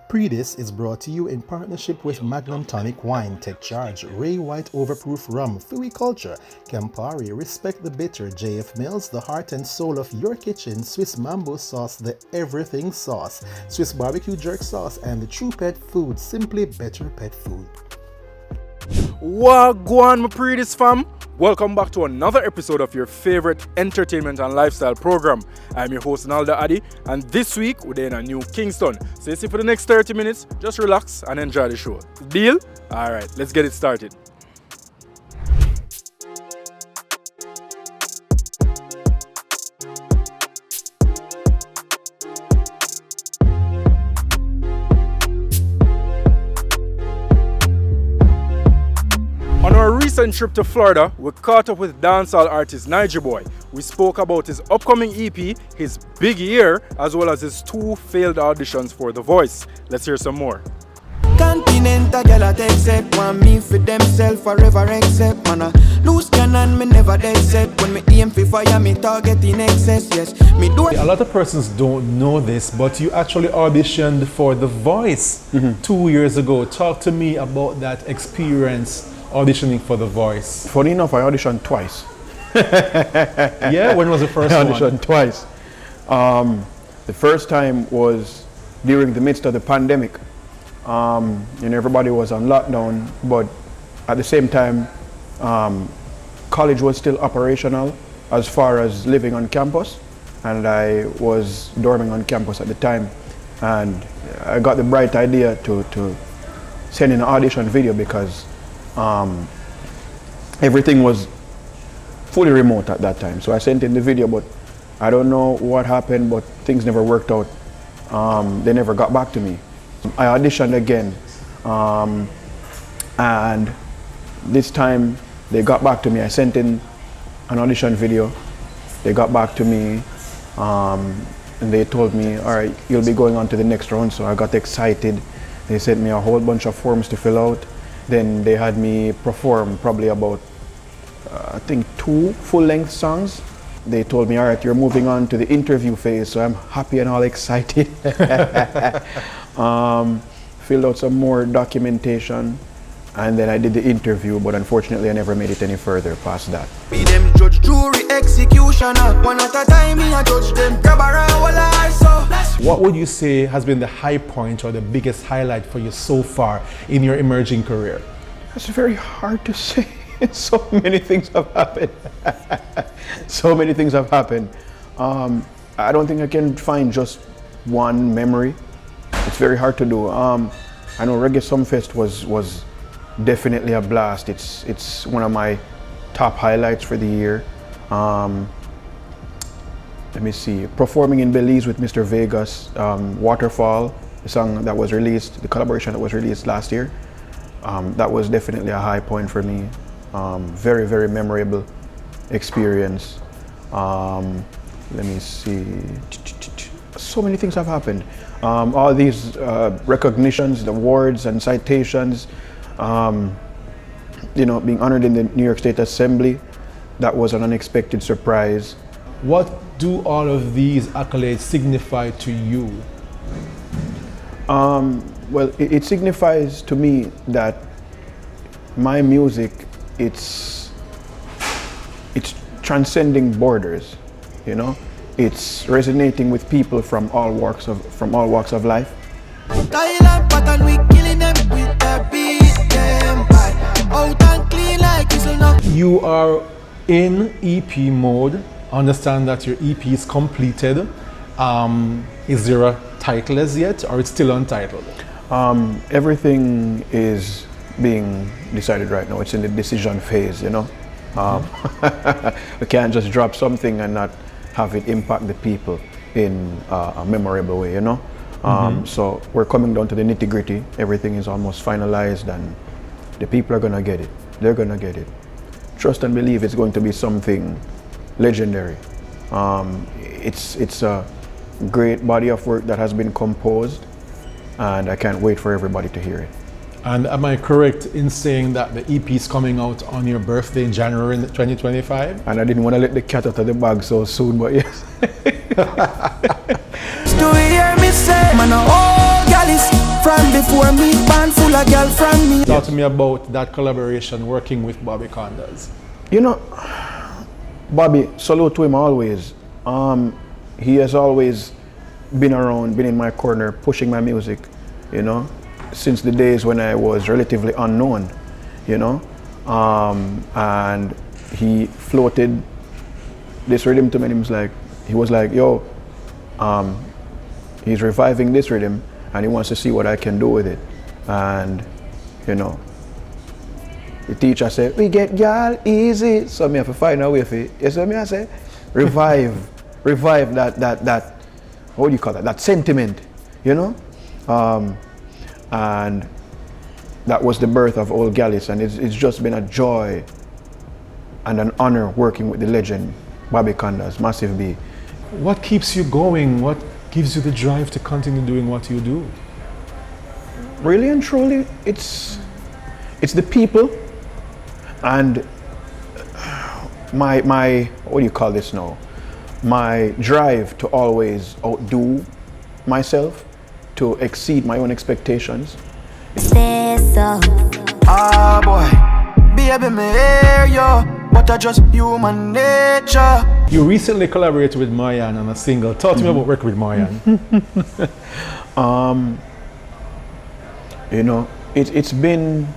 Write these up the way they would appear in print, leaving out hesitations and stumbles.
Pree Dis is brought to you in partnership with Magnum Tonic Wine, Take Charge, Ray White Overproof Rum, Fui Culture, Campari, Respect the Bitter, JF Mills, the heart and soul of your kitchen, Swiss Mambo Sauce, the Everything Sauce, Swiss Barbecue Jerk Sauce, and the True Pet Food, Simply Better Pet Food. Wagwan, my Pree Dis fam. Welcome back to another episode of your favorite entertainment and lifestyle program. I'm your host Naldo Addi, and this week we're in a new Kingston. So you see, for the next 30 minutes, just relax and enjoy the show. Deal? Alright, let's get it started. On our recent trip to Florida, we caught up with dancehall artist Nigy Boy. We spoke about his upcoming EP, his big year, as well as his 2 failed auditions for The Voice. Let's hear some more. Continental girl I take set, want me for themself forever except man a loose cannon me never dead set. When me aim for fire me target in excess, yes me do. A lot of persons don't know this, but you actually auditioned for The Voice 2 years ago. Talk to me about that experience auditioning for The Voice. Funny enough, I auditioned twice. Yeah, when was the first I one? auditioned twice. The first time was during the midst of the pandemic. Everybody was on lockdown, but at the same time, college was still operational as far as living on campus, and I was dorming on campus at the time, and I got the bright idea to send in an audition video because everything was fully remote at that time. So I sent in the video, but I don't know what happened, but things never worked out. They never got back to me. I auditioned again, and this time they got back to me. I sent in an audition video. They got back to me, and they told me, all right, you'll be going on to the next round. So I got excited. They sent me a whole bunch of forms to fill out. Then they had me perform probably about, I think 2 full-length songs. They told me, all right, you're moving on to the interview phase, so I'm happy and all excited. Filled out some more documentation, and then I did the interview, but unfortunately I never made it any further past that. Be them judge, jury, executioner. One at a time me a judge them. Grab around while I saw. What would you say has been the high point or the biggest highlight for you so far in your emerging career? That's very hard to say. So many things have happened. So many things have happened. I don't think I can find just one memory. It's very hard to do. I know Reggae Sumfest was definitely a blast. It's one of my top highlights for the year. Let me see. Performing in Belize with Mr. Vegas, Waterfall, the song that was released, the collaboration that was released last year. That was definitely a high point for me. Very, very memorable experience. Let me see. So many things have happened. All these recognitions, the awards and citations, being honored in the New York State Assembly, that was an unexpected surprise. What do all of these accolades signify to you? Well, it signifies to me that my music, it's transcending borders, It's resonating with people from all walks of life. Thailand pattern, we killing them with a B&M Bakery. Out and clean like it's enough. You are in EP mode. Understand that your EP is completed. Is there a title as yet, or it's still untitled? Everything is being decided right now. It's in the decision phase, We can't just drop something and not have it impact the people in a memorable way, So we're coming down to the nitty-gritty. Everything is almost finalized, and the people are gonna get it. They're gonna get it. Trust and believe it's going to be something legendary. It's a great body of work that has been composed, and I can't wait for everybody to hear it. And am I correct in saying that the EP is coming out on your birthday in January 2025? And I didn't want to let the cat out of the bag so soon, but yes. Do you hear me say, man, all galleys born before me, born full of girl from me. Talk to me about that collaboration working with Bobby Condas. You know, Bobby, salute to him always. He has always been around, been in my corner, pushing my music, you know, since the days when I was relatively unknown, you know. And he floated this rhythm to me, and he was like, yo, he's reviving this rhythm and he wants to see what I can do with it. And, you know, the teacher said, we get y'all easy. So me have to find a way for it. You see what I say? Revive that, what do you call that? That sentiment, you know? And that was the birth of Old Gallus, and it's just been a joy and an honor working with the legend, Bobby Condas, Massive B. What keeps you going? What gives you the drive to continue doing what you do? Really and truly, it's the people and my what do you call this now? My drive to always outdo myself, to exceed my own expectations. Ah boy, baby me hear yo, but I just human nature. You recently collaborated with Maynard on a single. Talk to me about working with Maynard. You know, it's been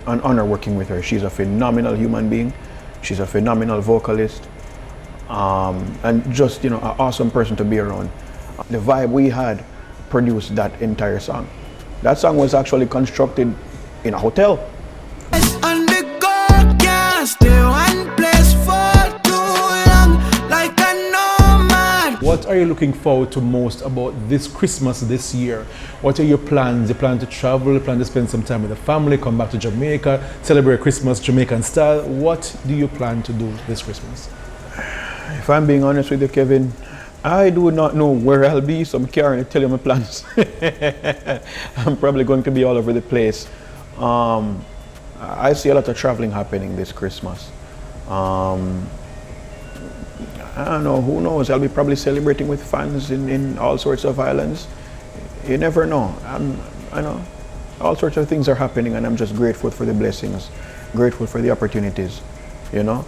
an honor working with her. She's a phenomenal human being. She's a phenomenal vocalist, and just, you know, an awesome person to be around. The vibe we had produced that entire song. That song was actually constructed in a hotel. And the girl can't stay one place for too long, like a nomad. What are you looking forward to most about this Christmas this year? What are your plans? You plan to travel? You plan to spend some time with the family, come back to Jamaica, celebrate Christmas Jamaican style? What do you plan to do this Christmas? If I'm being honest with you, Kevin, I do not know where I'll be, so I can't tell you my plans. I'm probably going to be all over the place. I see a lot of traveling happening this Christmas. I don't know, who knows? I'll be probably celebrating with fans in all sorts of islands. You never know. I know all sorts of things are happening, and I'm just grateful for the blessings, grateful for the opportunities, you know.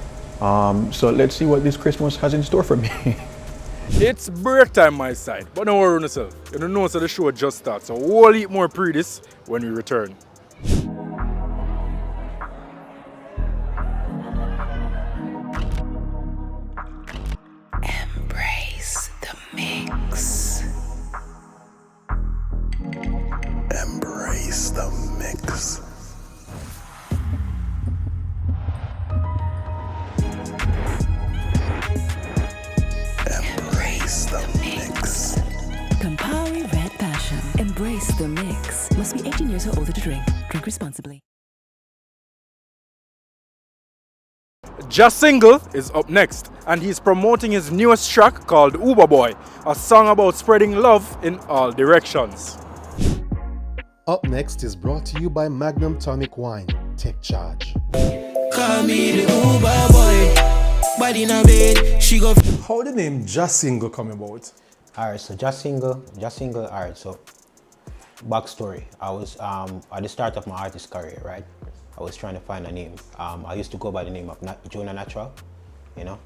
So let's see what this Christmas has in store for me. It's break time my side, but don't worry on yourself. You don't know so the show just starts, so we'll eat more Pree Dis when we return. Embrace the mix. Embrace the mix. Embrace the mix. Campari Red Passion. Embrace the mix. Must be 18 years or older to drink. Drink responsibly. Jah Single is up next, and he's promoting his newest track called Uber Boy, a song about spreading love in all directions. Up next is brought to you by Magnum Tonic Wine. Take charge. Call me the Uber boy. Body in a bed, she go. How did the name Jah Single come about? Alright, so Jah Single, alright, so backstory. I was at the start of my artist career, right? I was trying to find a name. I used to go by the name of Jonah Natural, you know?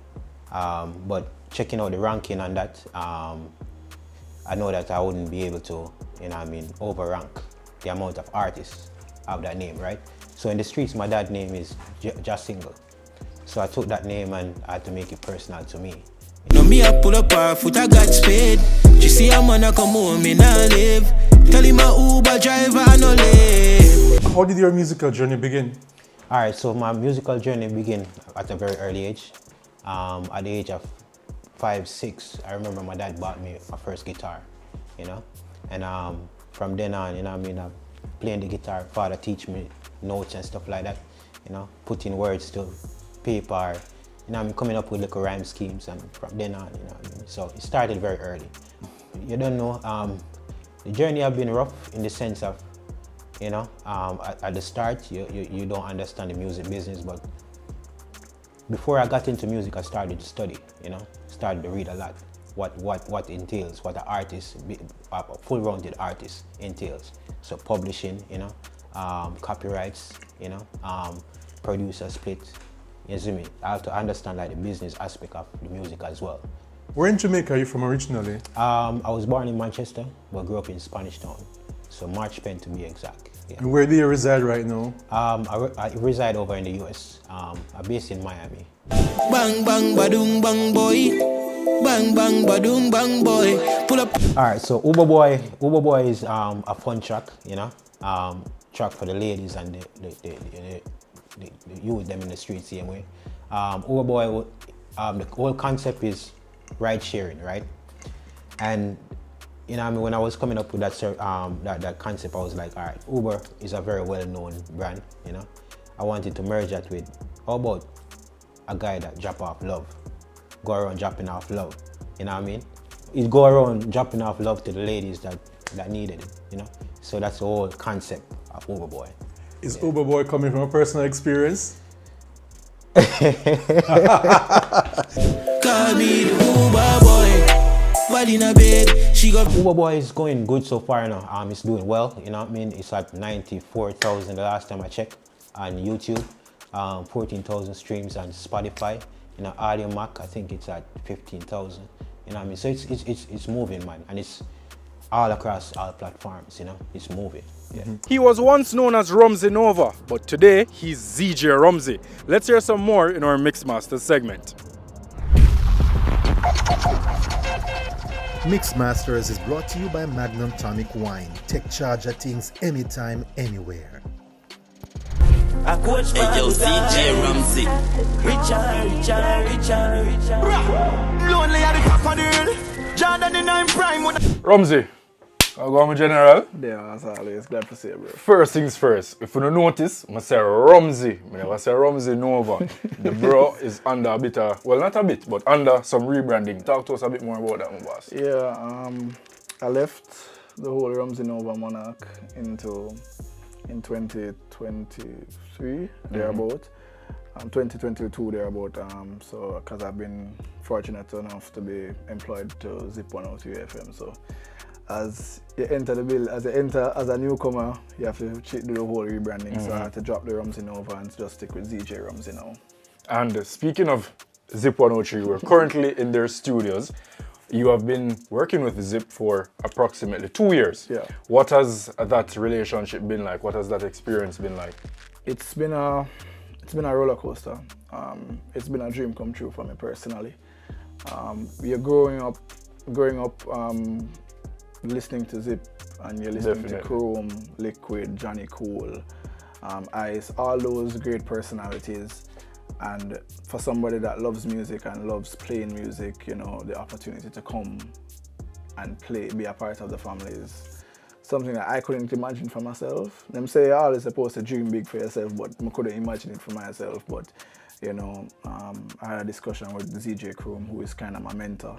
But checking out the ranking and that, I know that I wouldn't be able to, you know what I mean, overrank the amount of artists of that name, right? So in the streets, my dad's name is Jah Single. So I took that name and I had to make it personal to me. No me I pull up her foot, I got spade. She see a man I come home, me nah live. Tell him a Uber driver, I no live. How did your musical journey begin? Alright, so my musical journey began at a very early age. At the age of 5, 6, I remember my dad bought me my first guitar, you know? And from then on, you know what I mean, I'm playing the guitar, father teach me notes and stuff like that, you know, putting words to paper, you know, I'm coming up with little rhyme schemes, and from then on, you know what I mean? So it started very early. You don't know, the journey has been rough in the sense of, you know, at the start, you don't understand the music business, but before I got into music, I started to study, you know, started to read a lot. what entails, what an artist, a full-rounded artist entails. So publishing, you know, copyrights, you know, producer split. You see me? I have to understand like the business aspect of the music as well. Where in Jamaica are you from originally? I was born in Manchester, but grew up in Spanish Town. So March Pen to be exact. Yeah. And where do you reside right now? I reside over in the US. I'm based in Miami. Bang bang badung bang boy. Bang bang badung bang boy. Pull up. Alright, so Uber Boy is a fun track, you know. Track for the ladies and the youth them in the streets same way. Uber Boy, the whole concept is ride sharing, right? And you know, I mean, when I was coming up with that concept, I was like, all right, Uber is a very well-known brand, you know. I wanted to merge that with, how about a guy that drop off love, go around dropping off love, you know what I mean? He'd go around dropping off love to the ladies that needed it, you know. So that's the whole concept of Uber Boy. Is Uber Boy coming from a personal experience? Call me the Uber boy. Body in a bed, she got. Uber Boy is going good so far now. It's doing well, you know what I mean? It's at 94,000 the last time I checked on YouTube. 14,000 streams on Spotify. You know, Audio Mac, I think it's at 15,000. You know what I mean? So it's moving, man, and it's all across all platforms. You know, it's moving. Yeah. He was once known as Romziinova, but today he's ZJ Romzii. Let's hear some more in our Mixmaster segment. Mixmasters is brought to you by Magnum Tonic Wine. Take charge of things anytime, anywhere. I coach hey, yo, ZJ Romzii. Richard. Lonely at the top of the hill. Jordan in I'm prime. Romzii, I'll go on with General. Yeah, as always, glad to see you, bro. First things first, if you don't notice, I say Romzii. I never say Romziinova. The bro is under a bit of, well, not a bit, but under some rebranding. Talk to us a bit more about that, my boss. Yeah, I left the whole Romziinova monarch in 2023, thereabout. 2022 thereabout. So, because I've been fortunate enough to be employed to Zip 103 FM. So, as you enter the bill, as a newcomer, you have to do the whole rebranding. So I had to drop the Romziinova and just stick with ZJ Romzii now. And speaking of Zip 103, we're currently in their studios. You have been working with Zip for approximately 2 years. Yeah. What has that relationship been like? What has that experience been like? It's been a roller coaster. It's been a dream come true for me personally. You're growing up listening to Zip, and you're listening to Chrome, Liquid, Johnny Cool, Ice, all those great personalities. And for somebody that loves music and loves playing music, you know, the opportunity to come and be a part of the family is something that I couldn't imagine for myself. Them say you're always supposed to dream big for yourself, but I couldn't imagine it for myself. But, you know, I had a discussion with ZJ Chrome, who is kind of my mentor,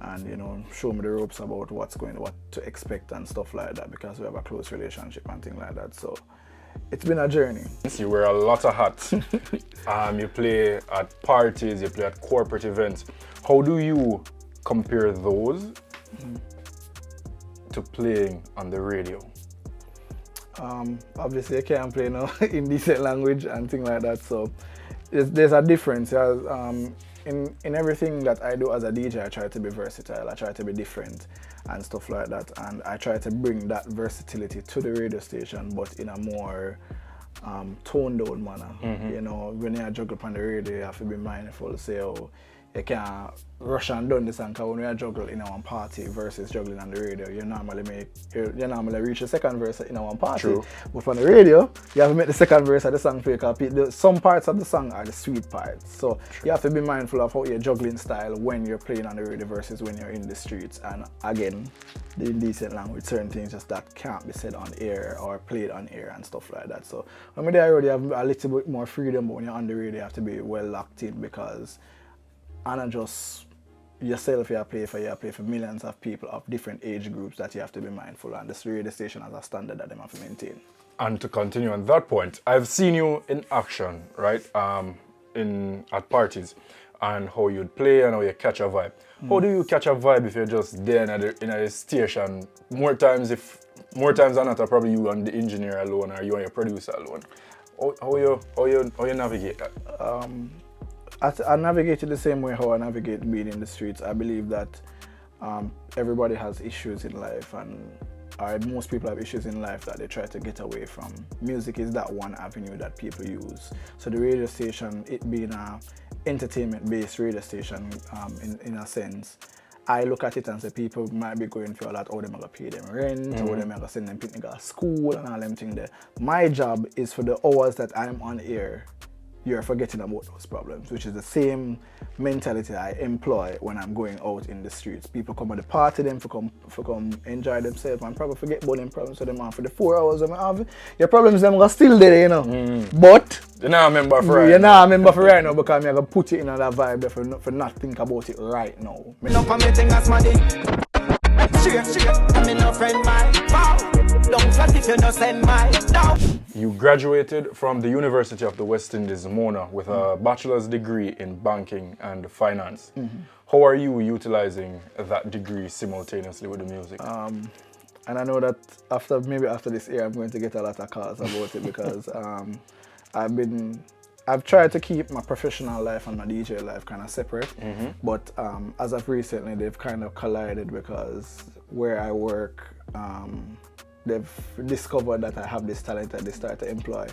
and, you know, show me the ropes about what to expect and stuff like that, because we have a close relationship and things like that. So it's been a journey. You wear a lot of hats. You play at parties, you play at corporate events. How do you compare those to playing on the radio? Obviously I can't play no indecent language and things like that, so there's a difference. In everything that I do as a DJ, I try to be versatile, I try to be different and stuff like that, and I try to bring that versatility to the radio station, but in a more toned down manner. You know, when you juggle on the radio, you have to be mindful, say, oh, you can't rush and done this, and because when you juggle in one party versus juggling on the radio, you normally reach the second verse in one party. True. But on the radio, you have to make the second verse of the song for you, because some parts of the song are the sweet parts. So you have to be mindful of how your juggling style when you're playing on the radio versus when you're in the streets. And again, the indecent language, certain things just that can't be said on air or played on air and stuff like that. So when you're already have a little bit more freedom, but when you're on the radio, you have to be well locked in, because and not just yourself, you play for millions of people of different age groups that you have to be mindful, and this radio station has a standard that they have to maintain. And to continue on that point, I've seen you in action, right? At parties. and how you'd play and how you catch a vibe. How do you catch a vibe if you're just there in a station? More times than not, are probably you and the engineer alone or you and your producer alone. How you navigate that? I navigate it the same way how I navigate being in the streets. I believe that everybody has issues in life, and most people have issues in life that they try to get away from. Music is that one avenue that people use. So the radio station, it being an entertainment-based radio station in a sense, I look at it and say people might be going through a lot, how they're going to pay them rent, how they're going to send them people to school and all them things there. My job is for the hours that I'm on air, you're forgetting about those problems, which is the same mentality I employ when I'm going out in the streets. People come at the party, them for come enjoy themselves and probably forget about them problems, so them have for the 4 hours them have. Your problems them are still there, you know. But you're not a member for right now. You're not a member for right now because I'm going to put you in that vibe for not think about it right now. You graduated from the University of the West Indies, Mona, with a bachelor's degree in banking and finance. How are you utilizing that degree simultaneously with the music? And I know that after this year, I'm going to get a lot of calls about it because I've tried to keep my professional life and my DJ life kind of separate, but as of recently, they've kind of collided because where I work, they've discovered that I have this talent that they start to employ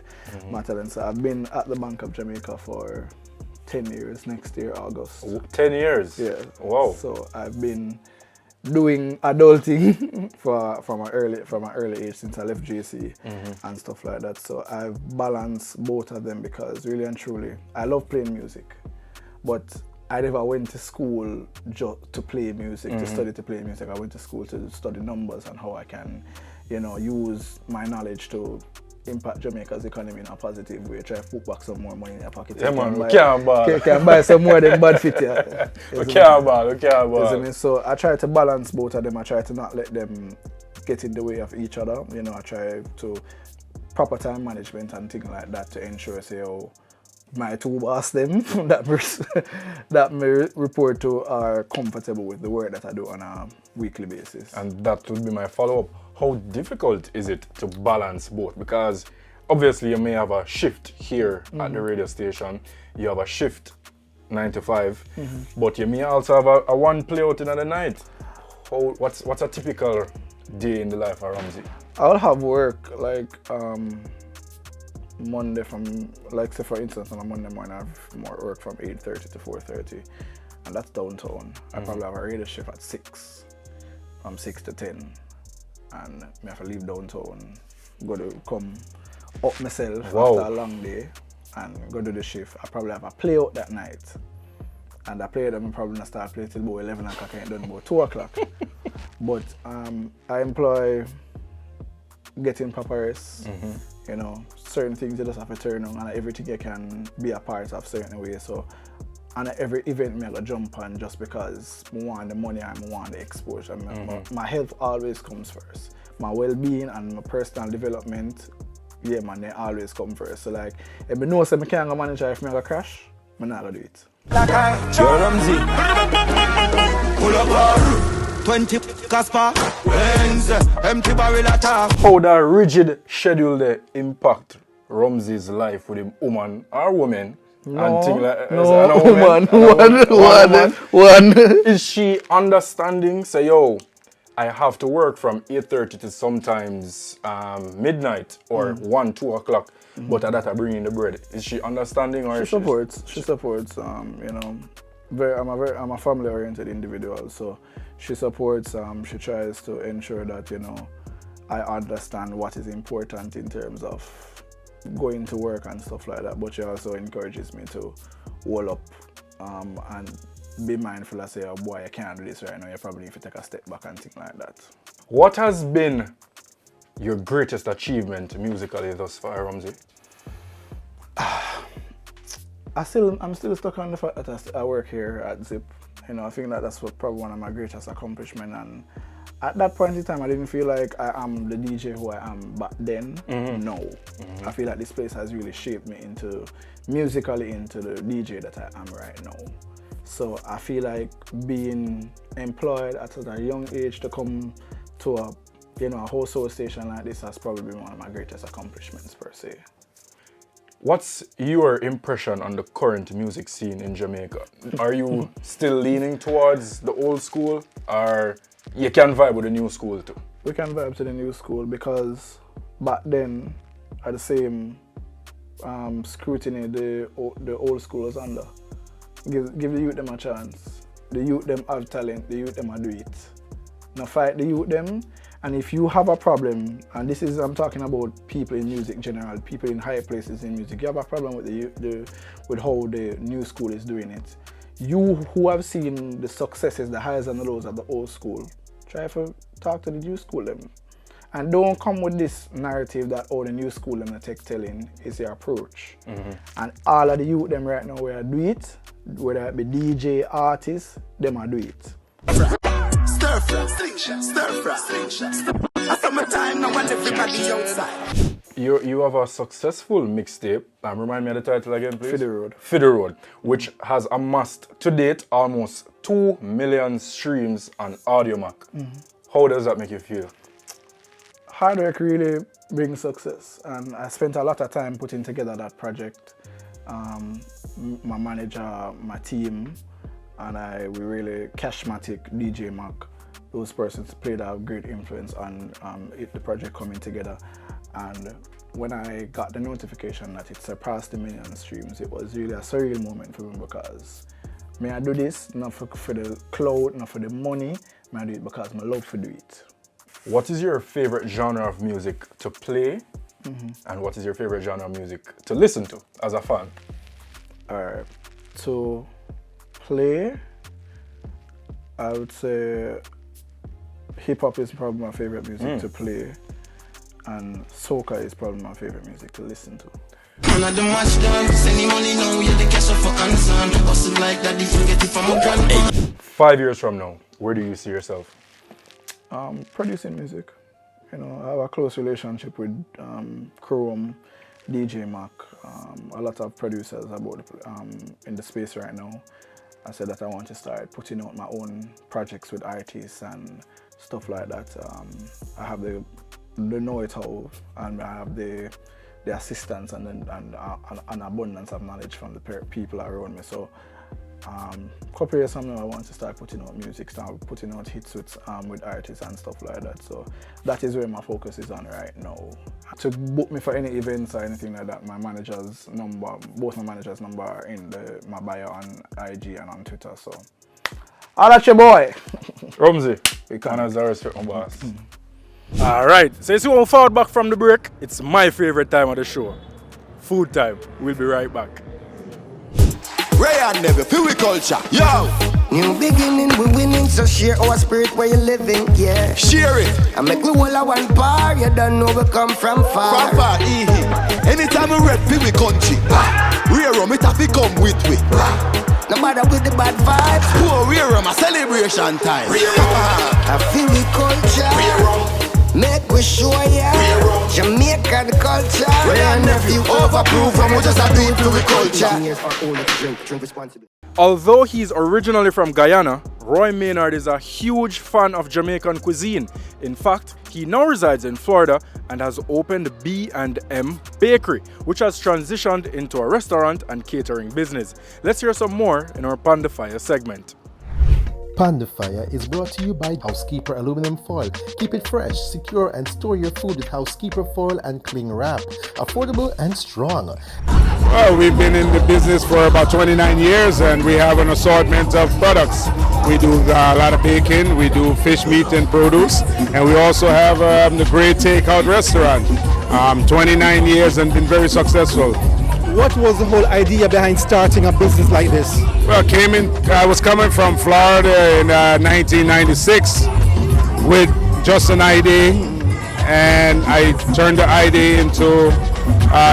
my talent. So I've been at the Bank of Jamaica for 10 years, next year, August. 10 years? Yeah. Wow. So I've been doing adulting from an early age since I left JC and stuff like that. So I've balanced both of them because really and truly, I love playing music, but I never went to school to play music, to study to play music. I went to school to study numbers and how I can, use my knowledge to impact Jamaica's economy in a positive way. Try to put back some more money in your pocket. Yeah, man, we can't buy some more than bad fit here. We can't buy. So I try to balance both of them. I try to not let them get in the way of each other. I try to proper time management and things like that to ensure, my two boss them that me report to are comfortable with the work that I do on a weekly basis. And that would be my follow-up. How difficult is it to balance both? Because obviously you may have a shift here at the radio station, you have a shift 9 to 5, but you may also have a one play out in the night. What's a typical day in the life of Romzii? I'll have work like Monday from, like say for instance on a Monday morning I have more work from 8:30 to 4:30 and that's downtown. I probably have a radio shift at 6, from 6 to 10. And I have to leave downtown, go to come up myself after a long day and go do the shift. I probably have a play out that night. And I play them probably not start playing till about 11 o'clock and done about 2 o'clock. But I employ getting proper rest. Certain things you just have to turn on and everything you can be a part of certain way. So and every event I go jump on just because I want the money and I want the exposure. My health always comes first. My well-being and my personal development, yeah man, they always come first. So like, if I know I can't go manage if I go crash, I'm not going to do it. ZJ Romzii. Pull up 20 Casper, empty barrel attack. How that rigid schedule they impact Romzii's life with him woman or woman? One. Is she understanding? Say, yo, I have to work from 8:30 to sometimes midnight or 1, 2 o'clock, but at that I bring in the bread. Is she understanding or? She supports. I'm a family-oriented individual, so she supports. She tries to ensure that I understand what is important in terms of going to work and stuff like that, but she also encourages me to hold up and be mindful and say, oh boy, I can't do this right now, you probably need to take a step back and things like that. What has been your greatest achievement musically thus far, Romzii? I'm still stuck on the fact that I work here at Zip. I think that's probably one of my greatest accomplishments, and at that point in time, I didn't feel like I am the DJ who I am back then. No. I feel like this place has really shaped me musically into the DJ that I am right now. So I feel like being employed at a young age to come to a wholesale station like this has probably been one of my greatest accomplishments per se. What's your impression on the current music scene in Jamaica? Are you still leaning towards the old school, or you can vibe with the new school too? We can vibe to the new school because back then, at the same scrutiny the old school was under. Give the youth them a chance. The youth them have talent, the youth them a do it. Now fight the youth them, and if you have a problem, and this is, I'm talking about people in music in general, people in higher places in music, you have a problem with with how the new school is doing it. You who have seen the successes, the highs and the lows of the old school, try to talk to the new school them. And don't come with this narrative that, oh, the new school them the tech telling is your approach. And all of the youth them right now where do it, whether it be DJ, artists, them are do it. Stir fry, stir fry. I saw my time now and everybody outside. You have a successful mixtape. Remind me of the title again, please. For the Road. Which has amassed to date almost 2 million streams on Audiomack. How does that make you feel? Hard work really brings success, and I spent a lot of time putting together that project. My manager, my team, and we really, Cashmatic, DJ Mac, those persons played a great influence on the project coming together. And when I got the notification that it surpassed 1 million streams, it was really a surreal moment for me, because I do this not for the clout, not for the money, I do it because I love to do it. What is your favorite genre of music to play, and what is your favorite genre of music to listen to as a fan? To play, I would say hip-hop is probably my favorite music to play, and soca is probably my favorite music to listen to. 5 years from now, where do you see yourself? Producing music. I have a close relationship with Chrome, DJ Mac, a lot of producers about in the space right now. I said that I want to start putting out my own projects with artists and stuff like that. I have the know-how, and I have the assistance and an abundance of knowledge from the people around me. So a couple years from now, I want to start putting out music, start putting out hits with artists and stuff like that. So that is where my focus is on right now. To book me for any events or anything like that, my manager's number, both my manager's number are in my bio on IG and on Twitter. So, all that's your boy. Romzii, we can as a respect my boss. Alright, so as we move forward back from the break, it's my favorite time of the show. Food time. We'll be right back. Ray and Never, feel we culture, yo! New beginning, we winning, so share our spirit where you living, yeah. Share it! I make we all a one bar, you don't know we come from far. From far, anytime we red, feel we country. Rear rum, it have to come with we. No matter with the bad vibes. Poor rear rum, a celebration time. I feel we culture. Make we show ya Jamaican culture. Ray and Nephew overproof, and we just a do it to the culture. Although he's originally from Guyana, Roy Maynard is a huge fan of Jamaican cuisine. In fact, he now resides in Florida and has opened B&M Bakery, which has transitioned into a restaurant and catering business. Let's hear some more in our PAN Di Fyah segment. PAN Di Fyah is brought to you by Housekeeper Aluminum Foil. Keep it fresh, secure, and store your food with Housekeeper Foil and Cling Wrap. Affordable and strong. Well, we've been in the business for about 29 years, and we have an assortment of products. We do a lot of baking, we do fish, meat, and produce, and we also have the great takeout restaurant. 29 years and been very successful. What was the whole idea behind starting a business like this? Well, I was coming from Florida in 1996 with just an idea, and I turned the idea into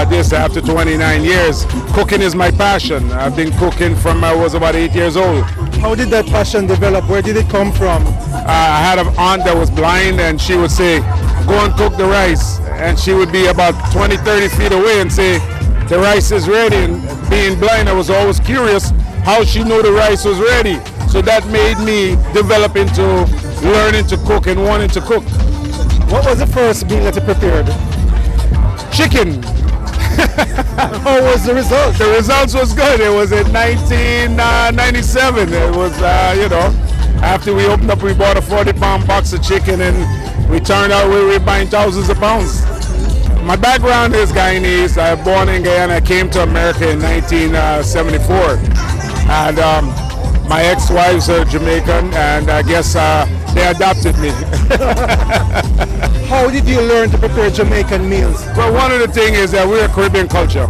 this after 29 years. Cooking is my passion. I've been cooking from I was about 8 years old. How did that passion develop? Where did it come from? I had an aunt that was blind, and she would say, go and cook the rice. And she would be about 20, 30 feet away and say, the rice is ready. And being blind, I was always curious how she knew the rice was ready. So that made me develop into learning to cook and wanting to cook. What was the first meal that you prepared? Chicken. How was the result? The results was good. It was in 1997. It was, after we opened up, we bought a 40-pound box of chicken, and we turned out we were buying thousands of pounds. My background is Guyanese. I was born in Guyana. I came to America in 1974. And my ex-wives are Jamaican, and I guess they adopted me. How did you learn to prepare Jamaican meals? Well, one of the things is that we're a Caribbean culture,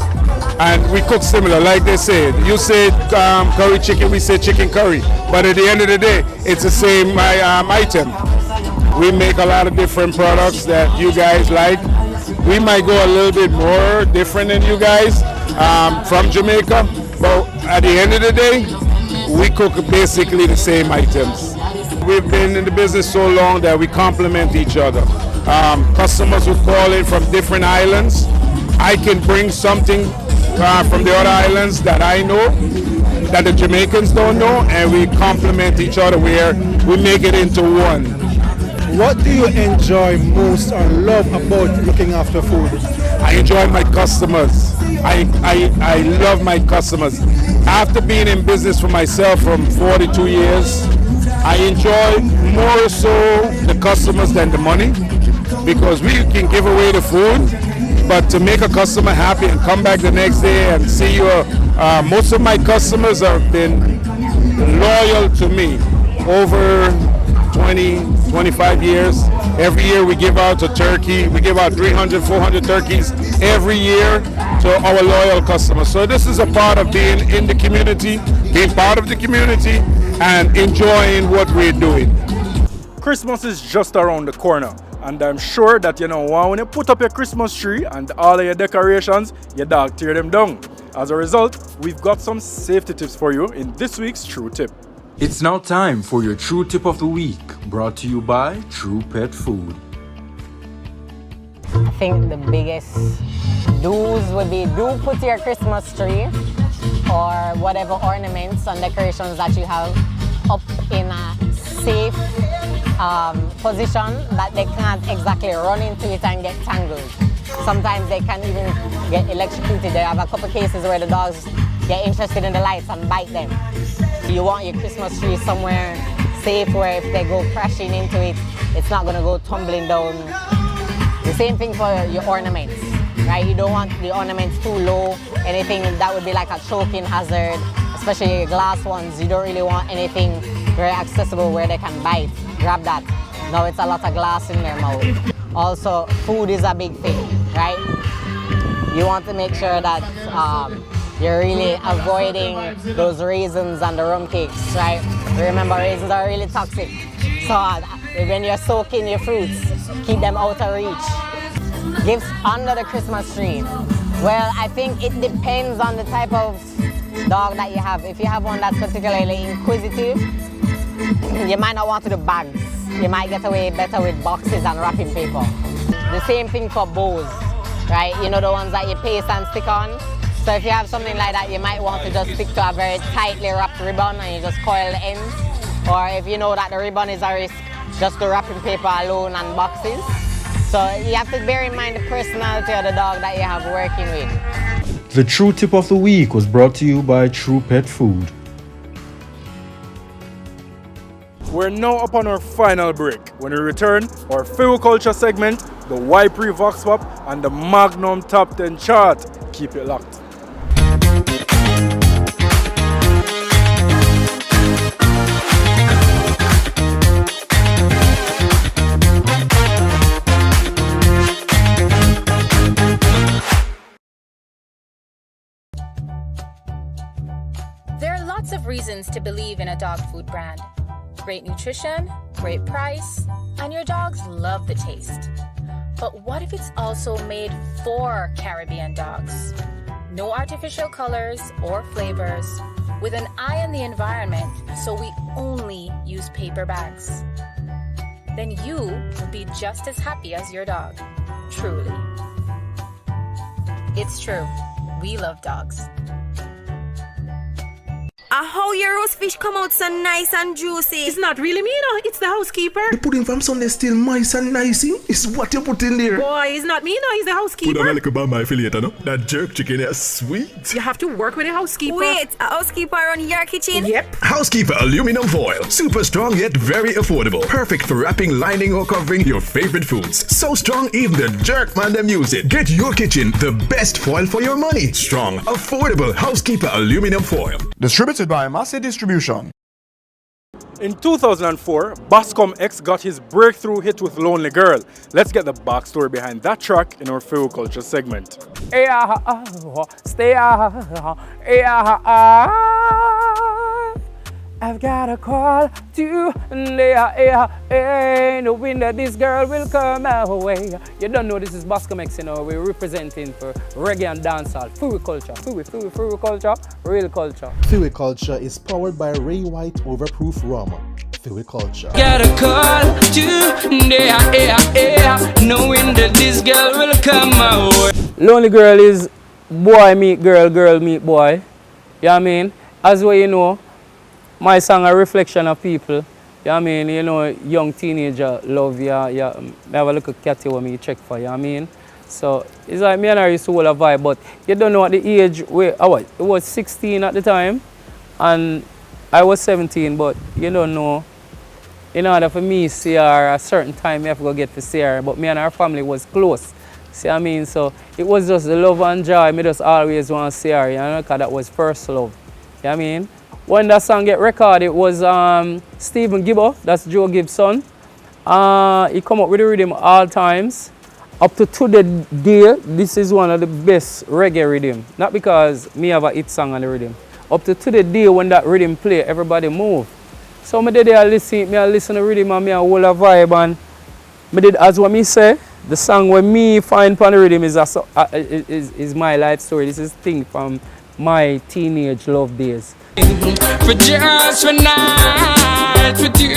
and we cook similar, like they say. You say curry chicken, we say chicken curry. But at the end of the day, it's the same item. We make a lot of different products that you guys like. We might go a little bit more different than you guys from Jamaica, but at the end of the day, we cook basically the same items. We've been in the business so long that we complement each other. Customers who call in from different islands, I can bring something from the other islands that I know that the Jamaicans don't know, and we complement each other where we make it into one. What do you enjoy most or love about looking after food? I enjoy my customers. I love my customers. After being in business for myself from 42 years, I enjoy more so the customers than the money, because we can give away the food, but to make a customer happy and come back the next day and see you, most of my customers have been loyal to me over 20, 25 years. Every year we give out a turkey. We give out 300, 400 turkeys every year to our loyal customers. So this is a part of being in the community, being part of the community, and enjoying what we're doing. Christmas is just around the corner, and I'm sure that when you put up your Christmas tree and all of your decorations, your dog tear them down. As a result, we've got some safety tips for you in this week's True Tip. It's now time for your True Tip of the Week, brought to you by True Pet Food. I think the biggest do's would be do put your Christmas tree or whatever ornaments and decorations that you have up in a safe position that they can't exactly run into it and get tangled. Sometimes they can even get electrocuted. They have a couple cases where the dogs get interested in the lights and bite them. You want your Christmas tree somewhere safe where if they go crashing into it, it's not going to go tumbling down. The same thing for your ornaments, right? You don't want the ornaments too low. Anything that would be like a choking hazard, especially your glass ones. You don't really want anything very accessible where they can bite. Grab that. Now it's a lot of glass in their mouth. Also, food is a big thing, right? You want to make sure that you're really avoiding those raisins and the rum cakes, right? Remember, raisins are really toxic. So when you're soaking your fruits, keep them out of reach. Gifts under the Christmas tree. Well, I think it depends on the type of dog that you have. If you have one that's particularly inquisitive, you might not want to do bags. You might get away better with boxes and wrapping paper. The same thing for bows, right? You know, the ones that you paste and stick on. So if you have something like that, you might want to just stick to a very tightly wrapped ribbon and you just coil the ends. Or if you know that the ribbon is a risk, just do wrapping paper alone and boxes. So you have to bear in mind the personality of the dog that you have working with. The True Tip of the Week was brought to you by True Pet Food. We're now upon our final break. When we return, our Feel Culture segment, the Pree Vox Pop, and the Magnum Top 10 chart. Keep it locked. There are lots of reasons to believe in a dog food brand. Great nutrition, great price, and your dogs love the taste. But what if it's also made for Caribbean dogs? No artificial colors or flavors, with an eye on the environment, so we only use paper bags. Then you will be just as happy as your dog, truly. It's true, we love dogs. how your roast fish come out so nice and juicy? It's not really me, no. It's the housekeeper. The pudding from Sunday still moist and nice. It's what you put in there. Boy, it's not me, no. He's the housekeeper. Put on a little bit my affiliate, no? That jerk chicken is sweet. You have to work with a housekeeper. Wait, a housekeeper on your kitchen? Yep. Housekeeper aluminum foil. Super strong yet very affordable. Perfect for wrapping, lining, or covering your favorite foods. So strong, even the jerk man them use it. Get your kitchen the best foil for your money. Strong, affordable Housekeeper aluminum foil. Distributed by Massey Distribution. In 2004, Bascom X got his breakthrough hit with Lonely Girl. Let's get the backstory behind that track in our Feel Culture segment. Stay I've got a call to knowing that this girl will come our way. You don't know this is Bascom X, you know, we're representing for reggae and dancehall. Feel culture, feel culture, real culture. Feel Culture is powered by Ray White Overproof Rum. Feel Culture. Got a call to knowing that this girl will come our way. Lonely Girl is boy meet girl, girl meet boy. You know what I mean? As well, you know, my song a reflection of people. You know what I mean? You know, young teenager love ya. I have a little cat here me check for, you know what I mean? So it's like me and her used to hold a vibe, but you don't know at the age where I was 16 at the time and I was 17, but you don't know. In order for me to see her a certain time, you have to go get to see her. But me and her family was close. See what I mean? So it was just the love and joy. Me just always want to see her, you know, because that was first love. You know what I mean? When that song get recorded, it was Stephen Gibbo, that's Joe Gibbs' son. He come up with the rhythm all times. Up to the day, this is one of the best reggae rhythm. Not because me have a hit song on the rhythm. Up to the day when that rhythm play, everybody move. So I did listen to the rhythm and I hold a vibe and I did as what me say. The song when me find on the rhythm is my life story. This is thing from my teenage love days. For just one night with you,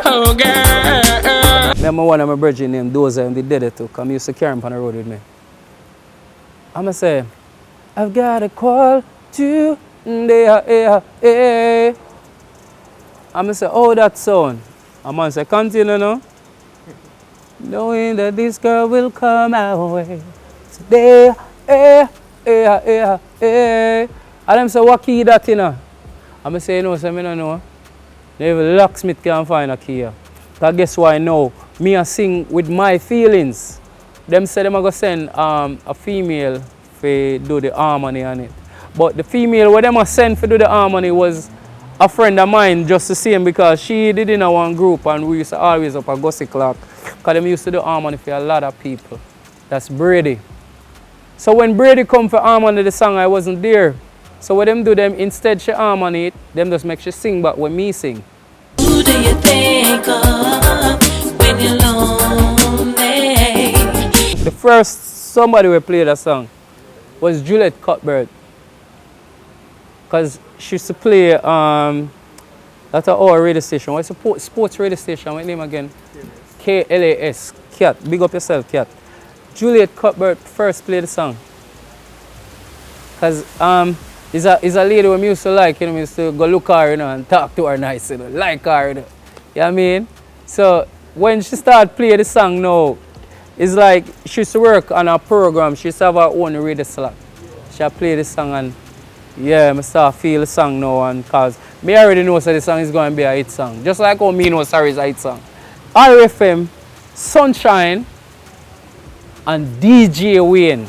oh girl. Remember one of my brethren named Dozer and they did it too, because I used to carry him on the road with me. I'ma say, I've got a call to I'ma say, oh that sound. I'ma say, continue now. Knowing that this girl will come our way today, And them say, what key that in? I'm say, no, so I don't know. Even locksmith can't find a key. Because guess why now? Me a sing with my feelings. Them say them are going to send a female to do the harmony on it. But the female what them a send to do the harmony was a friend of mine just the same because she did in one group and we used to always up a gossip clock. Because them used to do harmony for a lot of people. That's Brady. So when Brady come for harmony the song, I wasn't there. So what them do, them instead she harmony it, them just make she sing back when me sing. Who do you think of when you're lonely? The first somebody who played that song was Juliet Cuthbert. Because she used to play at our radio station. What's the sports radio station? What's the name again? KLAS. Cat. Big up yourself, Cat. Juliet Cuthbert first played the song. Because is a lady who I used to like, you know, I used to go look her, you know, and talk to her nice, you know, like her, you know. You know what I mean? So when she started playing the song now, it's like she used to work on a program, she used to have her own radio slot. She played the song and yeah, I start feel the song now and cause me already know that the song is going to be a hit song. Just like how me know Sorry is a hit song. RFM, Sunshine, and DJ Wayne,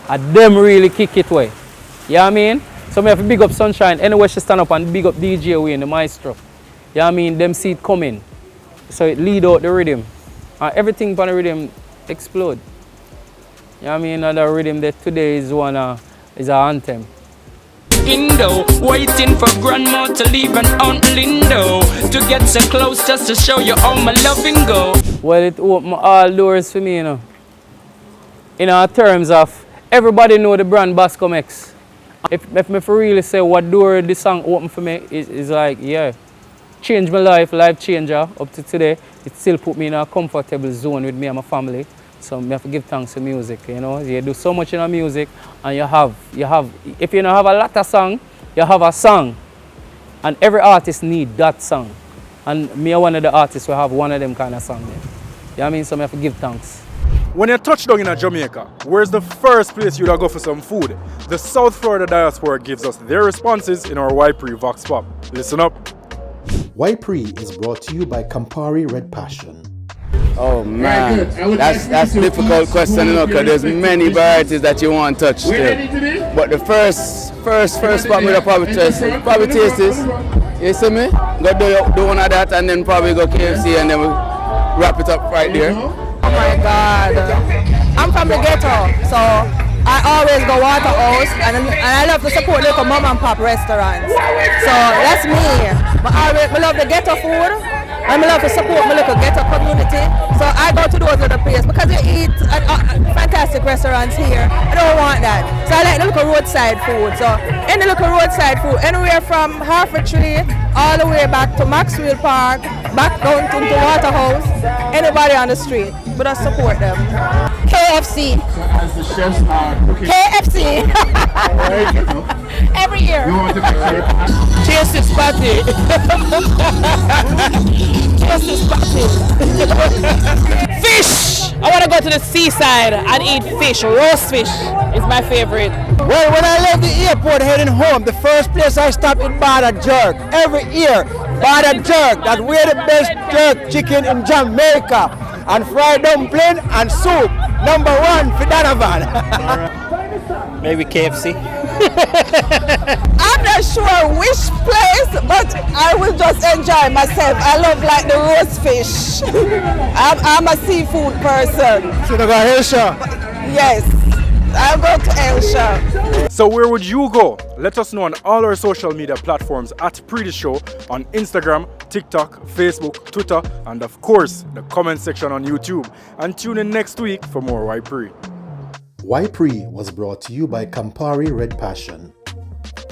and them really kick it away. You know what I mean? So I have to big up Sunshine. Anyway, she stand up and big up DJ Wayne, the maestro. You know what I mean? Them see it coming. So it lead out the rhythm. And everything on the rhythm explode. You know what I mean? And the rhythm that today is is an anthem. Indo, waiting for grandma to leave and Aunt Lindo to get so close just to show you all my loving go. Well, it opened all doors for me, you know. In terms of everybody know the brand Bascom X. If me for really say what door this song opened for me is like, yeah, changed my life changer up to today. It still put me in a comfortable zone with me and my family. So I have to give thanks to music, you know. You do so much in our music and you have if you don't have a lot of song, you have a song, and every artist need that song. And me are one of the artists who have one of them kind of song there. You know what I mean? So I have to give thanks. When you touch down in Jamaica, where's the first place you'd go for some food? The South Florida diaspora gives us their responses in our Pree Vox Pop. Listen up. Pree is brought to you by Campari Red Passion. Oh man, that's a difficult question, you know, because there's many varieties that you want to touch still. But the first spot we'll probably taste this. You see me? Go do one of that and then probably go KFC and then we'll wrap it up right there. Oh my God. I'm from the ghetto, so I always go Waterhouse and I love to support local mom and pop restaurants. So that's me. But I love the ghetto food. I love to support my local ghetto community. So I go to those other places because you eat at fantastic restaurants here. I don't want that. So I like the local roadside food. So any local roadside food, anywhere from Harford all the way back to Maxwell Park, back down to Waterhouse, anybody on the street. But I support them. KFC. As the chefs are cooking. KFC. Every year. Taste is party. Taste is party. Fish! I want to go to the seaside and eat fish. Roast fish is my favorite. Well, when I left the airport heading home, the first place I stopped in Bar Jerk. Every year, Bar Jerk. That we're the best jerk chicken in Jamaica. And fried dumpling and soup. #1 for Donovan. Maybe KFC. I'm not sure which place, but I will just enjoy myself. I love like the roast fish. I'm a seafood person. So you go Asia? Yes, I'll go to Asia. So where would you go? Let us know on all our social media platforms at Pree Dis Show on Instagram, TikTok, Facebook, Twitter, and of course, the comment section on YouTube. And tune in next week for more Pree. Pree was brought to you by Campari Red Passion.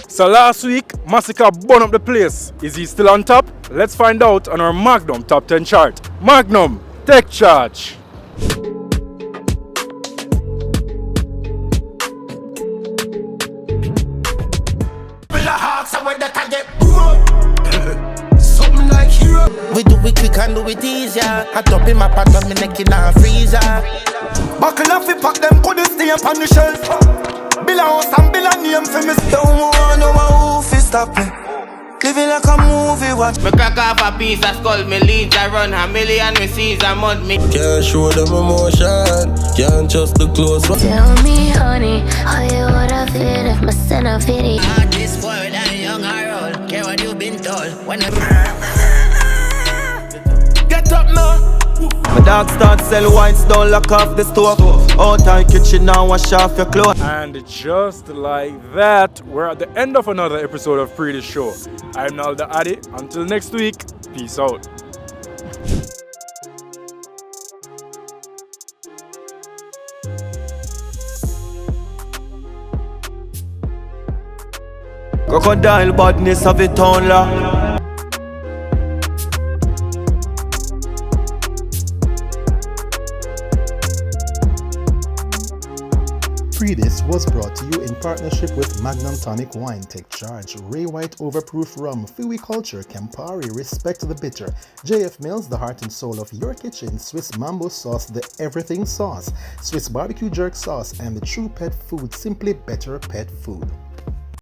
So last week, Massacre burned up the place. Is he still on top? Let's find out on our Magnum Top 10 chart. Magnum, take charge. We do it quick and do it easier. I top in my pot on me neck in a freezer. Buckle up, we pack them, could stay up on the shelf. Bill a house and bill a name for me. Don't want no one who fi stop me. Living like a movie watch. Me crack off a piece of skull, me leads I run a million, me sees a mud me. Can't show them emotion, can't trust the close one. Tell me honey, how you woulda feel if my son a video. This boy that young or old, care what you been told. When Get up now. My dog start sell wines, don't lock off the stove. Out our kitchen now, wash off your clothes. And just like that, we're at the end of another episode of Pree Dis Show. I'm Naldo Addi. Until next week, peace out. Crocodile badness of it on la. Pree Dis was brought to you in partnership with Magnum Tonic Wine, Take Charge, Ray White Overproof Rum, Fui Culture, Campari, Respect the Bitter, JF Mills, the heart and soul of your kitchen, Swiss Mambo Sauce, the Everything Sauce, Swiss Barbecue Jerk Sauce, and the True Pet Food, Simply Better Pet Food.